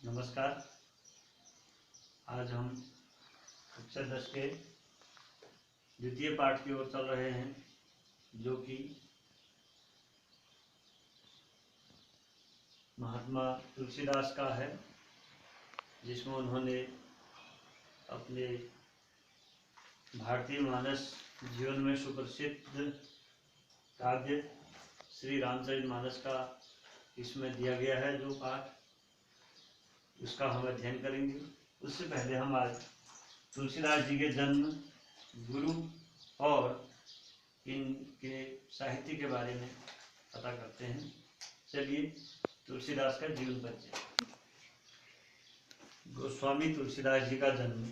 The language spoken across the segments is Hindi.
नमस्कार। आज हम कक्षा 10 के द्वितीय पाठ की ओर चल रहे हैं, जो कि महात्मा तुलसीदास का है, जिसमें उन्होंने अपने भारतीय मानस जीवन में सुप्रसिद्ध काव्य श्री रामचरितमानस का इसमें दिया गया है जो पाठ, उसका हम अध्ययन करेंगे। उससे पहले हम आज तुलसीदास जी के जन्म, गुरु और इनके साहित्य के बारे में पता करते हैं। चलिए, तुलसीदास का जीवन परिचय। गोस्वामी तुलसीदास जी का जन्म,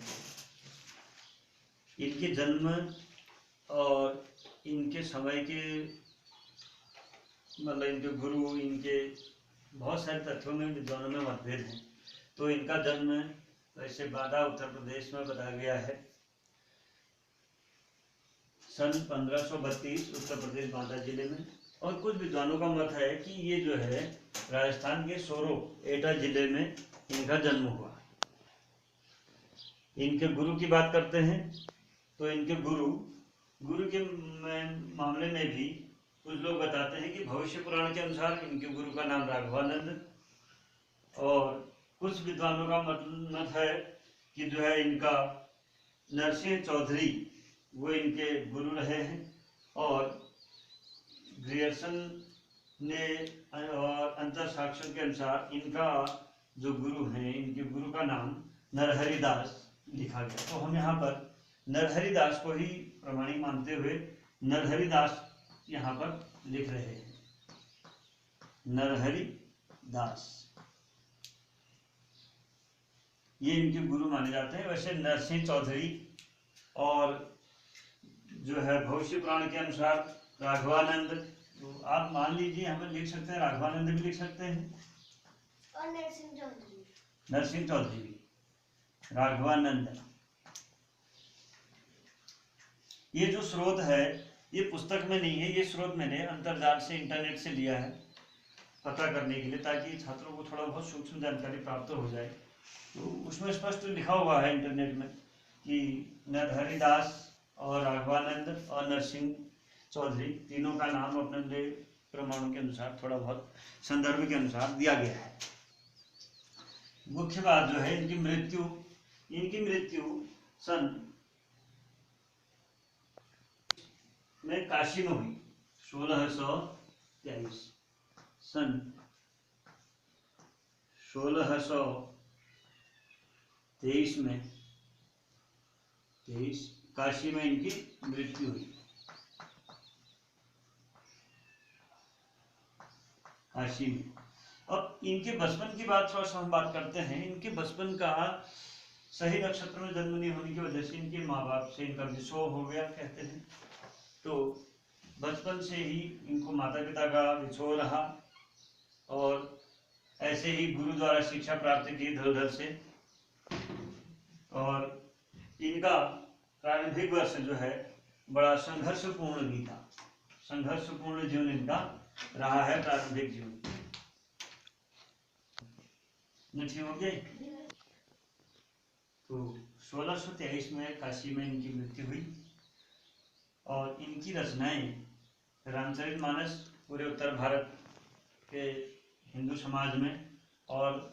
इनके जन्म और इनके समय के मतलब इनके गुरु, इनके बहुत सारे तथ्यों में विद्वानों में मतभेद हैं। तो इनका जन्म वैसे बांदा उत्तर प्रदेश में बताया गया है, सन 1532 उत्तर प्रदेश बांदा जिले में। और कुछ विद्वानों का मत है कि ये जो है राजस्थान के सोरो एटा जिले में इनका जन्म हुआ। इनके गुरु की बात करते हैं तो इनके गुरु के मामले में भी कुछ लोग बताते हैं कि भविष्य पुराण के अनुसार इनके गुरु का नाम राघवानंद, और कुछ विद्वानों का मत है कि जो है इनका नरसिंह चौधरी वो इनके गुरु रहे हैं। और ग्रियर्सन ने और अंतर साक्ष्यों के अनुसार इनका जो गुरु हैं, इनके गुरु का नाम नरहरिदास लिखा गया। तो हम यहाँ पर नरहरिदास को ही प्रमाणिक मानते हुए नरहरिदास यहाँ पर लिख रहे हैं। नरहरिदास ये इनके गुरु माने जाते हैं। वैसे नरसिंह चौधरी और जो है भविष्य पुराण के अनुसार राघवानंद, तो आप मान लीजिए हमें लिख सकते हैं, राघवानंद भी लिख सकते हैं और नरसिंह चौधरी भी, राघवानंद। ये जो स्रोत है ये पुस्तक में नहीं है, ये स्रोत मैंने अंतर्जाल से, इंटरनेट से लिया है पता करने के लिए, ताकि छात्रों को थोड़ा बहुत सूक्ष्म जानकारी प्राप्त हो जाए। तो उसमें स्पष्ट लिखा हुआ है इंटरनेट में कि नरहरिदास और राघवानंद और नरसिंह चौधरी तीनों का नाम अपने प्रमाणों के अनुसार, थोड़ा बहुत संदर्भ के अनुसार दिया गया है। मुख्य बात जो है इनकी मृत्यु सन में काशी में हुई, 1623 सन 1623 में काशी में इनकी मृत्यु हुई। काशी में। अब इनके बचपन की बात थोड़ा सा हम बात करते हैं। इनके बचपन का सही नक्षत्र में जन्म नहीं होने की वजह से इनके माँ बाप से इनका विछोह हो गया कहते हैं। तो बचपन से ही इनको माता पिता का विछोह रहा और ऐसे ही गुरु द्वारा शिक्षा प्राप्त की इधर उधर से। और इनका प्रारंभिक वर्ष जो है बड़ा संघर्षपूर्ण जीवन इनका रहा है, प्रारंभिक जीवन। ठीक हो गया। तो 1623 में काशी में इनकी मृत्यु हुई और इनकी रचनाएं रामचरितमानस पूरे उत्तर भारत के हिंदू समाज में और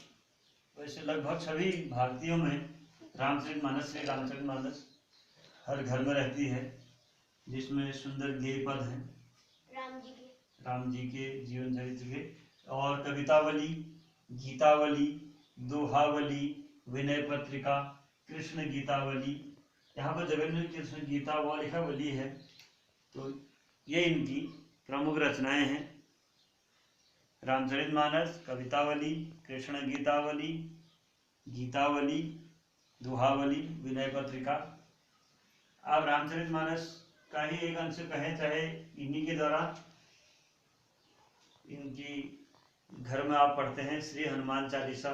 वैसे लगभग सभी भारतीयों में रामचरितमानस से रामचरितमानस हर घर में रहती है, जिसमें सुंदर गेय पद हैं राम जी के जीवन चरित्र के, और कवितावली, गीतावली, दोहावली, विनय पत्रिका, कृष्ण गीतावली, यहाँ पर जगन्नाथ कृष्ण गीता व लिखा वली है। तो ये इनकी प्रमुख रचनाएं हैं, रामचरितमानस, कवितावली, कृष्ण गीतावली, गीतावली, दोहावली, विनय पत्रिका। आप रामचरितमानस का ही एक अंश कहें, चाहे इन्हीं के द्वारा इनकी घर में आप पढ़ते हैं श्री हनुमान चालीसा,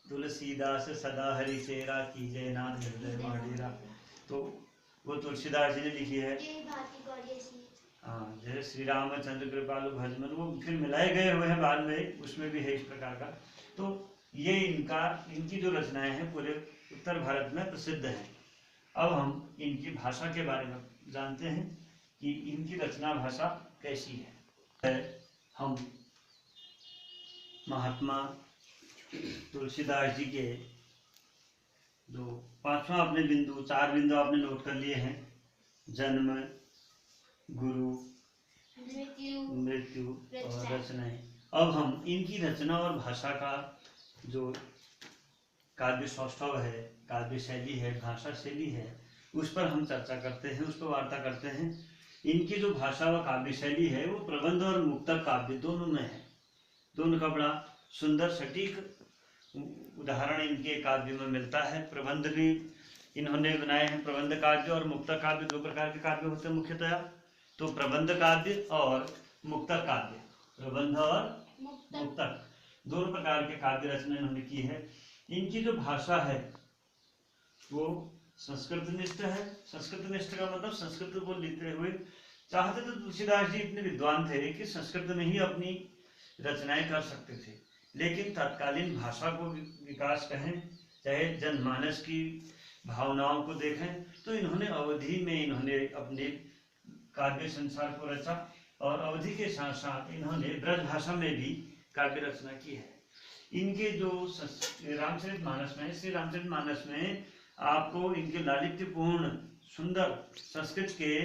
तुलसीदास सदा हरि चेरा कीजय नाथ हृदय मढ़ेरा। तो वो तुलसीदास जी ने लिखी है। हाँ, जैसे श्री रामचंद्र कृपालु भजमन, वो फिर मिलाए गए हुए हैं बाद में, उसमें भी है इस प्रकार का। तो ये इनकी जो रचनाएं हैं पूरे उत्तर भारत में प्रसिद्ध हैं। अब हम इनकी भाषा के बारे में जानते हैं कि इनकी रचना भाषा कैसी है। हम महात्मा तुलसीदास जी के जो पांचवा अपने बिंदु, 4 बिंदु आपने नोट कर लिए हैं, जन्म, गुरु, मृत्यु और रचनाएं। अब हम इनकी रचना और भाषा का जो काव्य सौष्ठव है, काव्य शैली है, भाषा शैली है, उस पर हम चर्चा करते हैं, उस पर वार्ता करते हैं। इनकी जो भाषा व काव्य शैली है वो प्रबंध और मुक्तक काव्य दोनों में है। दोनों का बड़ा सुंदर सटीक उदाहरण इनके काव्य में मिलता है। प्रबंध भी इन्होंने बनाए हैं, प्रबंध काव्य और मुक्तक काव्य, 2 प्रकार के काव्य होते हैं मुख्यतया। तो प्रबंध काव्य और मुक्तक काव्य, प्रबंध और मुक्तक दोनों प्रकार के काव्य रचना इन्होंने की है। इनकी जो भाषा है वो संस्कृत निष्ठ है। संस्कृत निष्ठ का मतलब संस्कृत को लेते हुए, चाहते तो तुलसीदास जी इतने विद्वान थे कि संस्कृत में ही अपनी रचनाएं कर सकते थे, लेकिन तत्कालीन भाषा को विकास कहें, चाहे जनमानस की भावनाओं को देखें, तो इन्होंने अवधि में इन्होंने अपने काव्य संसार को रचा और अवधि के साथ साथ इन्होंने ब्रज भाषा में भी काव्य रचना की है। इनके जो रामचरितमानस में, श्री रामचरितमानस में आपको इनके लालित्यपूर्ण सुंदर संस्कृत के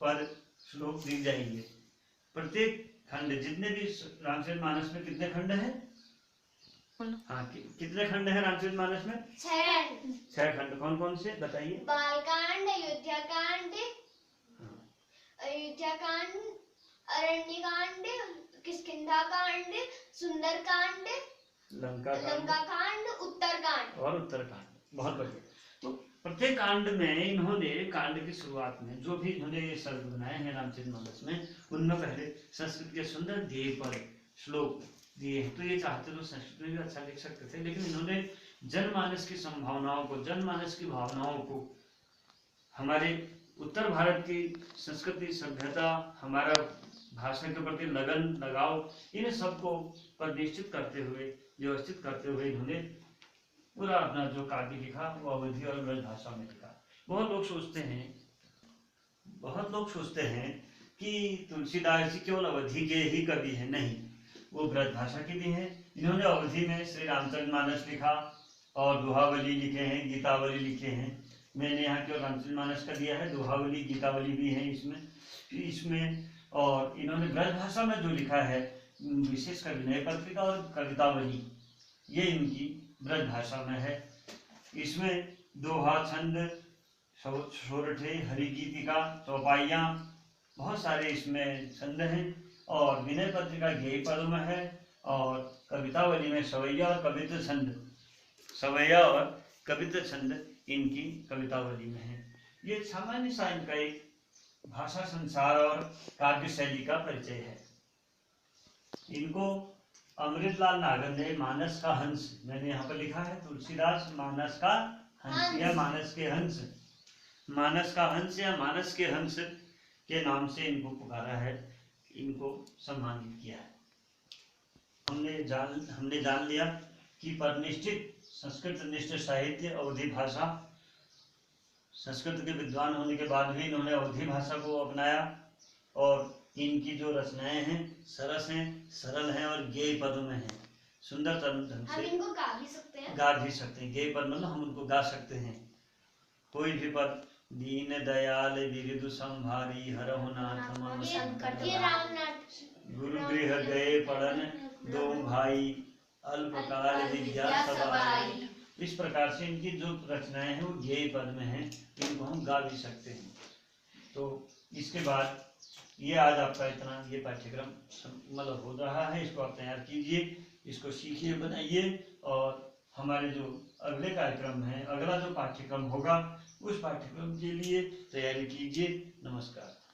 पद श्लोक दिख जाएंगे। प्रत्येक खंड, जितने भी रामचरितमानस में कितने खंड हैं? हाँ, कितने खंड हैं रामचरितमानस में? 6 खंड। कौन कौन से बताइए? बालकांड, अयोध्याकांड, अरण्यकांड, किष्किंधाकांड, सुंदरकांड, लंकाकांड, उत्तरकांड और उत्तरकांड। बहुत बढ़िया। तो प्रत्येक कांड में इन्होंने, कांड की शुरुआत में जो भी इन्होंने ये शब्द बनाए हैं रामचरितमानस में, उनमें पहले संस्कृत के सुंदर गेय पद श्लोक दिए हैं। तो ये चाहते तो संस्कृत में भी अच्छा लिख सकते थे, लेकिन इन्होंने जनमानस की संभावनाओं को, जनमानस की भावनाओं को, हमारे उत्तर भारत की संस्कृति, सभ्यता, हमारा भाषा के प्रति लगन, लगाव, इन सबको परिनिश्चित करते हुए, व्यवस्थित करते हुए इन्होंने पूरा अपना जो काव्य लिखा वो अवधि और ब्रज भाषा में लिखा। बहुत लोग सोचते हैं कि तुलसीदास जी केवल अवधि के ही कवि हैं। नहीं, वो ब्रज भाषा के भी हैं। इन्होंने अवधि में श्री रामचरितमानस लिखा और दोहावली लिखे हैं, गीतावली लिखे हैं। मैंने यहाँ केवल रामचरितमानस का दिया है, दोहावली, गीतावली भी है इसमें। और इन्होंने ब्रज भाषा में जो लिखा है, विशेषकर विनय पत्रिका और कवितावली, ये इनकी ब्रज भाषा में है। इसमें दोहा, छंद, सोरठे, हरिगीतिका, चौपाइयाँ, बहुत सारे इसमें छंद हैं। और विनय पत्रिका गेय पद में है और कवितावली में सवैया और कवित्व छंद, सवैया और कवित्व छंद इनकी कवितावली में है। ये सामान्य सा इनका एक भाषा संसार और काव्य शैली का परिचय है। इनको अमृतलाल नागर ने मानस का हंस, मैंने यहाँ पर लिखा है तुलसीदास मानस का हंस या मानस के हंस, मानस का हंस या मानस के हंस के नाम से इनको पुकारा है, इनको सम्मानित किया है। हमने जान लिया कि परिनिष्ठित संस्कृत निष्ठ साहित्य, अवधि भाषा, संस्कृत के विद्वान होने के बाद भी इन्होंने अवधि भाषा को अपनाया और इनकी जो रचनाएं हैं सरस हैं, सरल हैं और गेय पद में हैं। सुंदर ढंग से हम इनको गा भी सकते हैं। गेय पद मतलब हम उनको गा सकते हैं। कोई भी पद, दीन दयाल बिरदु संभारी, हरहु नाथ मम संकट हारी, गुरु गृह गए पढ़न दो भाई, अल्पकाल विद्या सवाई। इस प्रकार से इनकी जो रचनाएं हैं वो गेय पद में हैं, इनको हम गा भी सकते हैं। तो इसके बाद ये आज आपका इतना ये पाठ्यक्रम मतलब हो रहा है, इसको आप तैयार कीजिए, इसको सीखिए, बनाइए। और हमारे जो अगले कार्यक्रम है, अगला जो पाठ्यक्रम होगा, उस पाठ्यक्रम के लिए तैयारी कीजिए। नमस्कार।